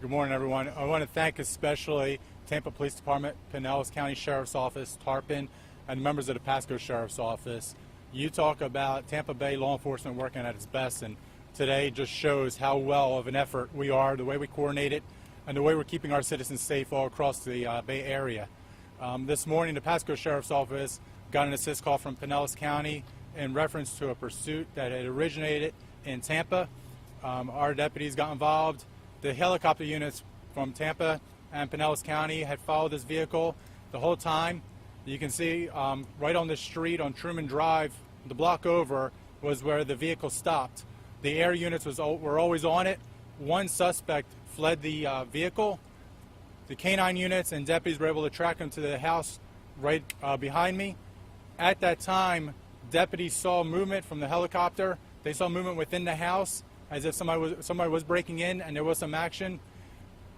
Good morning, everyone. I want to thank especially Tampa Police Department, Pinellas County Sheriff's Office, Tarpon, and members of the Pasco Sheriff's Office. You talk about Tampa Bay law enforcement working at its best, and today just shows how well of an effort we are, the way we coordinate it, and the way we're keeping our citizens safe all across the Bay Area. This morning, the Pasco Sheriff's Office got an assist call from Pinellas County in reference to a pursuit that had originated in Tampa. Our deputies got involved. The helicopter units from Tampa and Pinellas County had followed this vehicle the whole time. You can see right on the street on Truman Drive, the block over, was where the vehicle stopped. The air units were always on it. One suspect fled the vehicle. The canine units and deputies were able to track him to the house right behind me. At that time, deputies saw movement from the helicopter. They saw movement within the house, as if somebody was breaking in and there was some action.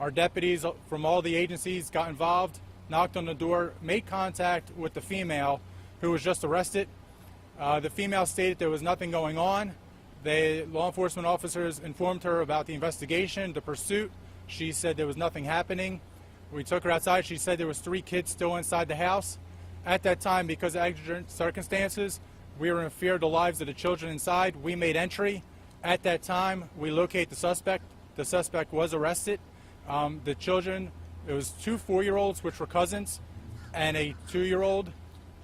Our deputies from all the agencies got involved, knocked on the door, made contact with the female who was just arrested. The female stated there was nothing going on. The law enforcement officers informed her about the investigation, the pursuit. She said there was nothing happening. We took her outside. She said there was 3 kids still inside the house. At that time, because of exigent circumstances, we were in fear of the lives of the children inside. We made entry. At that time, we locate the suspect. The suspect was arrested. The children, it was 2 4-year-olds, which were cousins, and a 2-year-old.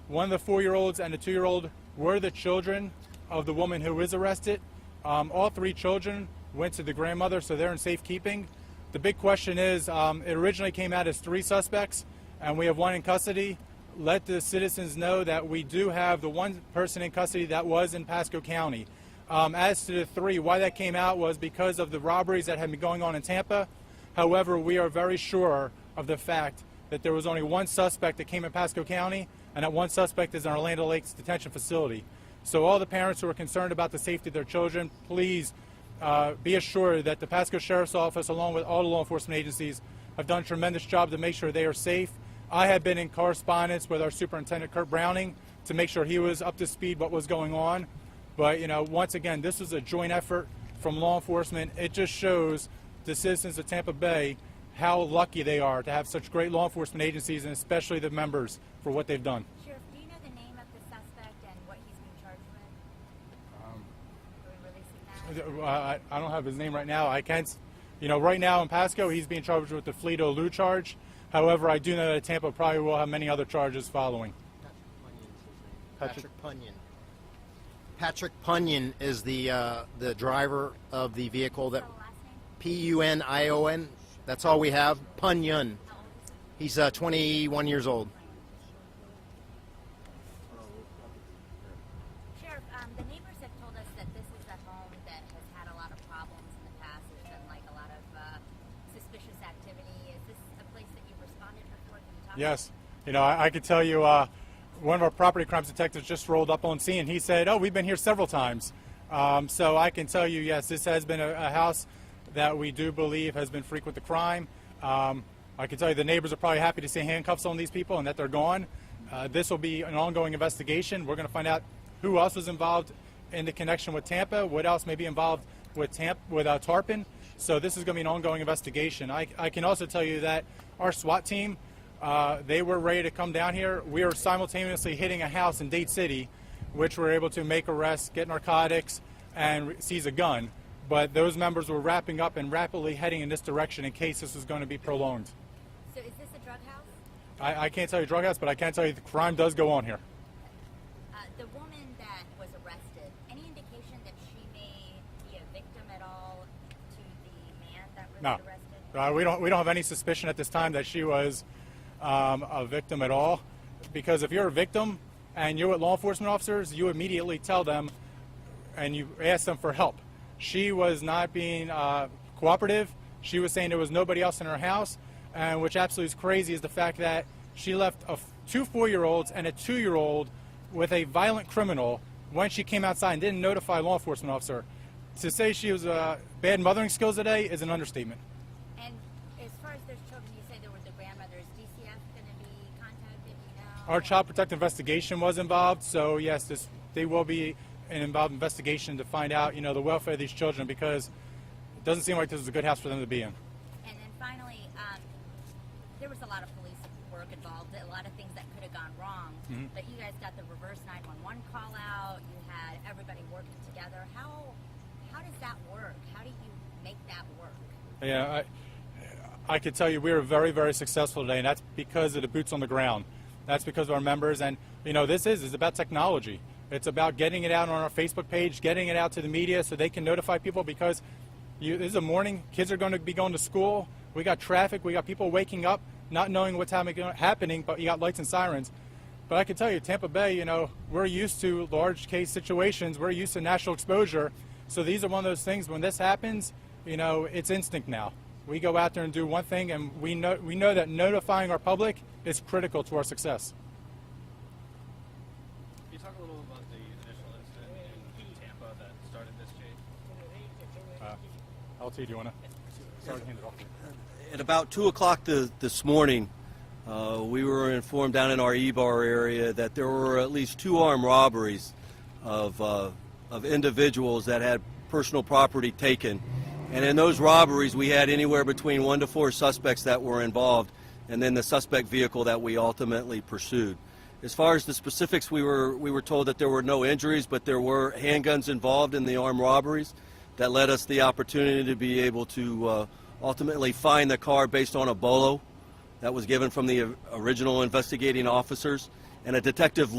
One of the 4-year-olds and the 2-year-old were the children of the woman who was arrested. All 3 children went to the grandmother, so they're in safekeeping. The big question is, it originally came out as 3 suspects, and we have 1 in custody. Let the citizens know that we do have the 1 person in custody that was in Pasco County. As to the 3, why that came out was because of the robberies that had been going on in Tampa. However, we are very sure of the fact that there was only 1 suspect that came in Pasco County, and that 1 suspect is in our Land O'Lakes detention facility. So all the parents who are concerned about the safety of their children, please be assured that the Pasco Sheriff's Office, along with all the law enforcement agencies, have done a tremendous job to make sure they are safe. I have been in correspondence with our Superintendent Kurt Browning to make sure he was up to speed what was going on. But, you know, once again, this was a joint effort from law enforcement. It just shows the citizens of Tampa Bay how lucky they are to have such great law enforcement agencies, and especially the members, for what they've done. Sheriff, do you know the name of the suspect and what he's being charged with? Are we releasing that? I don't have his name right now. I can't, you know, right now in Pasco, he's being charged with the Fleeto-Lou charge. However, I do know that Tampa probably will have many other charges following. Patrick Punyon. Patrick Punyon is the driver of the vehicle. That P-U-N-I-O-N. That's all we have. Punyon. He's 21 years old. Sheriff, the neighbors have told us that this is a home that has had a lot of problems in the past. There's been like a lot of suspicious activity. Is this a place that you've responded before? Can you talk Yes. You know, I could tell you one of our property crimes detectives just rolled up on scene. He said, oh, we've been here several times. So I can tell you, yes, this has been a house that we do believe has been frequent to crime. I can tell you the neighbors are probably happy to see handcuffs on these people and that they're gone. This will be an ongoing investigation. We're going to find out who else was involved in the connection with Tampa, what else may be involved with Tarpon. So this is going to be an ongoing investigation. I can also tell you that our SWAT team, they were ready to come down here. We were simultaneously hitting a house in Dade City, which were able to make arrests, get narcotics, and seize a gun. But those members were wrapping up and rapidly heading in this direction in case this was going to be prolonged. So is this a drug house? I can't tell you drug house, but I can tell you the crime does go on here. The woman that was arrested, any indication that she may be a victim at all to the man that was arrested? We don't have any suspicion at this time that she was a victim at all, because if you're a victim and you're with law enforcement officers, you immediately tell them and you ask them for help. She was not being cooperative. She was saying there was nobody else in her house, and which absolutely is crazy is the fact that she left 2 4-year-olds and a 2-year-old with a violent criminal when she came outside and didn't notify a law enforcement officer. To say she was bad mothering skills today is an understatement. And as far as those children, you say there were the grandmothers. DCF going to be contacted? You know? Our child protective investigation was involved, so yes, they will be an involved investigation to find out, you know, the welfare of these children, because it doesn't seem like this is a good house for them to be in. And then there was a lot of police work involved, a lot of things that could have gone wrong. But you guys got the reverse 911 call out. You had everybody working together. How does that work? How do you make that work? Yeah, I could tell you we were very, very successful today, and that's because of the boots on the ground. That's because of our members, and you know, this is about technology. It's about getting it out on our Facebook page, getting it out to the media so they can notify people, because this is a morning, kids are going to be going to school, we got traffic, we got people waking up, not knowing what's happening, but you got lights and sirens. But I can tell you, Tampa Bay, you know, we're used to large case situations, we're used to national exposure, so these are one of those things, when this happens, you know, it's instinct now. We go out there and do one thing, and we know that notifying our public is critical to our success. Can you talk a little about the initial incident in Tampa that started this case? LT, do you want to start hand it off? At about 2 o'clock this morning, we were informed down in our Ybor area that there were at least 2 armed robberies of individuals that had personal property taken. And in those robberies, we had anywhere between 1 to 4 suspects that were involved, and then the suspect vehicle that we ultimately pursued. As far as the specifics, we were told that there were no injuries, but there were handguns involved in the armed robberies that led us the opportunity to be able to ultimately find the car based on a bolo that was given from the original investigating officers. And a detective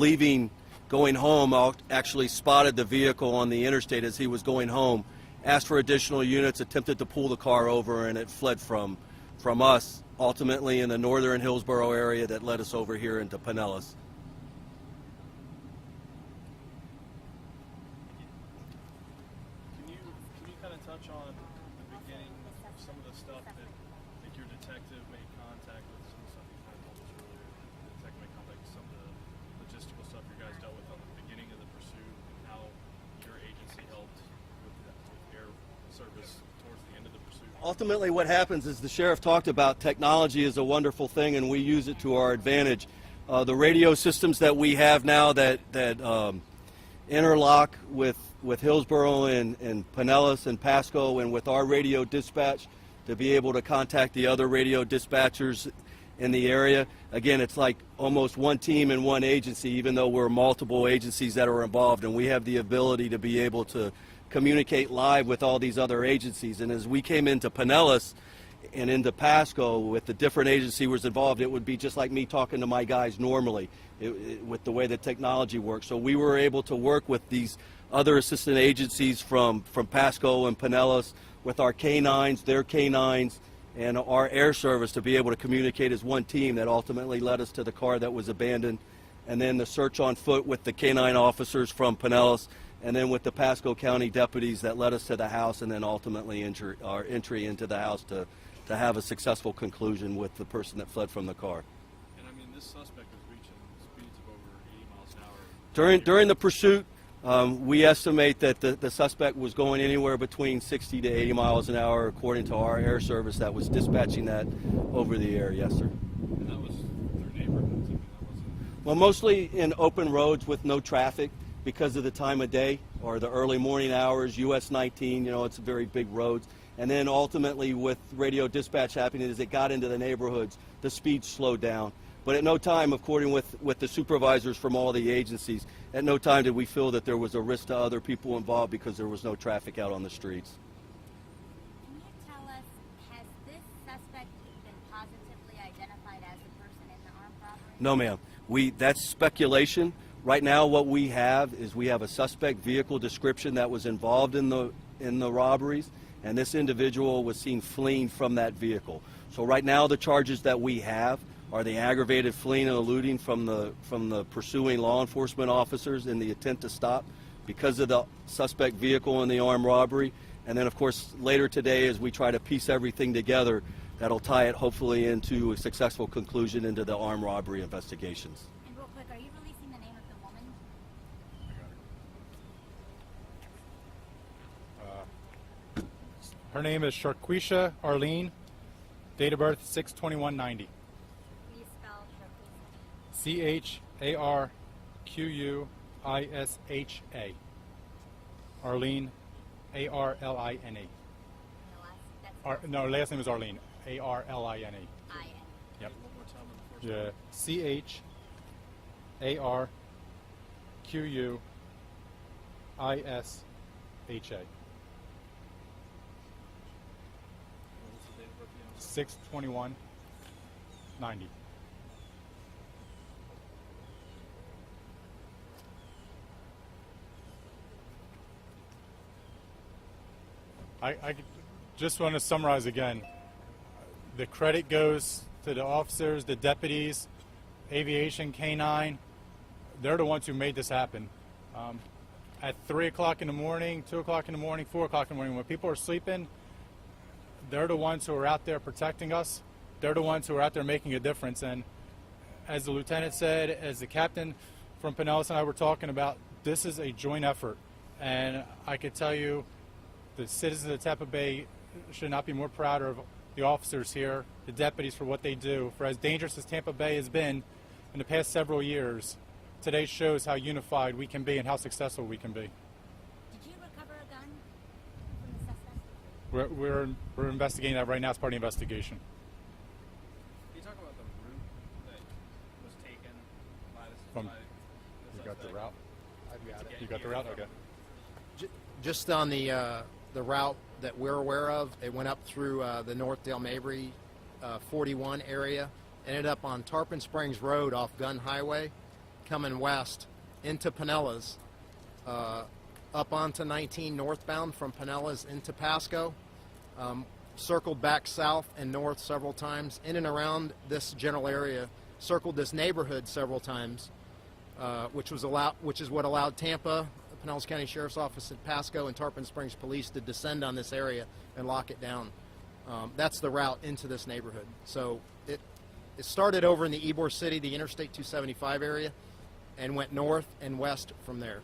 going home actually spotted the vehicle on the interstate as he was going home, asked for additional units, attempted to pull the car over, and it fled from us, ultimately in the northern Hillsborough area that led us over here into Pinellas. Can you kind of touch on the beginning, some of the stuff that your detective made contact with, some of the stuff you kind of told us earlier, the detective made contact with some of the logistical stuff you guys dealt with on the beginning of the pursuit, and how your agency helped with air service towards the end of the pursuit? Ultimately, what happens is the sheriff talked about technology is a wonderful thing, and we use it to our advantage. The radio systems that we have now that interlock with Hillsborough and Pinellas and Pasco, and with our radio dispatch to be able to contact the other radio dispatchers in the area. Again, it's like almost one team and one agency, even though we're multiple agencies that are involved, and we have the ability to be able to communicate live with all these other agencies. And as we came into Pinellas and into Pasco with the different agency was involved, it would be just like me talking to my guys normally with the way the technology works. So we were able to work with these other assistant agencies from Pasco and Pinellas with our canines, their canines, and our air service to be able to communicate as one team that ultimately led us to the car that was abandoned, and then the search on foot with the canine officers from Pinellas, and then with the Pasco County deputies that led us to the house, and then ultimately our entry into the house to have a successful conclusion with the person that fled from the car. And I mean, this suspect was reaching speeds of over 80 miles an hour. During the pursuit, we estimate that the suspect was going anywhere between 60 to 80 miles an hour, according to our air service that was dispatching that over the air. Yes, sir. And that was through neighborhoods. I mean, that wasn't... Well, mostly in open roads with no traffic because of the time of day or the early morning hours. US 19, you know, it's very big roads. And then ultimately with radio dispatch happening, as it got into the neighborhoods, the speed slowed down. But at no time, according with the supervisors from all the agencies, at no time did we feel that there was a risk to other people involved because there was no traffic out on the streets. Can you tell us, has this suspect been positively identified as the person in the armed robbery? No, ma'am. That's speculation. Right now what we have is we have a suspect vehicle description that was involved in the robberies, and this individual was seen fleeing from that vehicle. So right now the charges that we have are the aggravated fleeing and eluding from the pursuing law enforcement officers in the intent to stop because of the suspect vehicle in the armed robbery. And then of course later today, as we try to piece everything together, that'll tie it hopefully into a successful conclusion into the armed robbery investigations. And real quick, are you releasing the name of the woman? Her name is Sharquisha Arlene, date of birth 6/21/90. Will you spell CHARQUISHA. Arlene, ARLINE. And the last, that's No, her last name is Arlene, ARLINE. I-N. Yep. One more time on the first Yeah. one. CHARQUISHA. What was the date of birth again? 6/21/90. I just want to summarize again. The credit goes to the officers, the deputies, aviation, canine. They're the ones who made this happen. At 3 o'clock in the morning, 2 o'clock in the morning, 4 o'clock in the morning, when people are sleeping, they're the ones who are out there protecting us. They're the ones who are out there making a difference. And as the lieutenant said, as the captain from Pinellas and I were talking about, this is a joint effort. And I could tell you, the citizens of Tampa Bay should not be more proud of the officers here, the deputies, for what they do. For as dangerous as Tampa Bay has been in the past several years, today shows how unified we can be and how successful we can be. Did you recover a gun from the suspect? We're investigating that right now as part of the investigation. Can you talk about the route that was taken by the From- suspect? You got the route? I've got it. You got the route? Okay. Just on the route that we're aware of, it went up through the North Dale Mabry 41 area, ended up on Tarpon Springs Road off Gun Highway, coming west into Pinellas, up onto 19 northbound from Pinellas into Pasco, circled back south and north several times, in and around this general area, circled this neighborhood several times, which is what allowed Tampa, Pinellas County Sheriff's Office at Pasco, and Tarpon Springs Police to descend on this area and lock it down. That's the route into this neighborhood. So it started over in the Ybor City, the Interstate 275 area, and went north and west from there.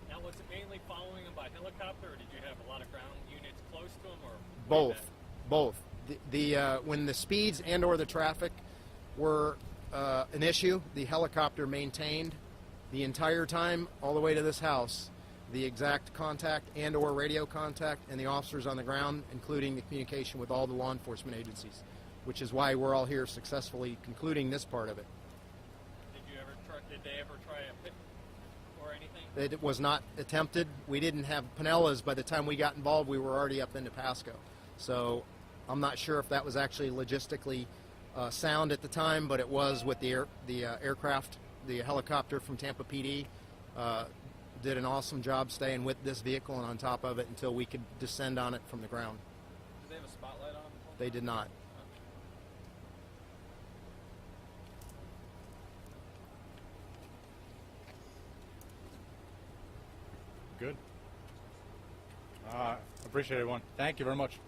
Now, was it mainly following them by helicopter, or did you have a lot of ground units close to them, or Both. When the speeds and/or the traffic were an issue, the helicopter maintained the entire time all the way to this house the exact contact and/or radio contact, and the officers on the ground, including the communication with all the law enforcement agencies, which is why we're all here successfully concluding this part of it. did they ever try a pit or anything? It was not attempted. We didn't have Pinellas. By the time we got involved, we were already up into Pasco. So I'm not sure if that was actually logistically sound at the time, but it was with the aircraft, the helicopter from Tampa PD. Did an awesome job staying with this vehicle and on top of it until we could descend on it from the ground. Did they have a spotlight on them? They did not. Good. Appreciate it, everyone. Thank you very much.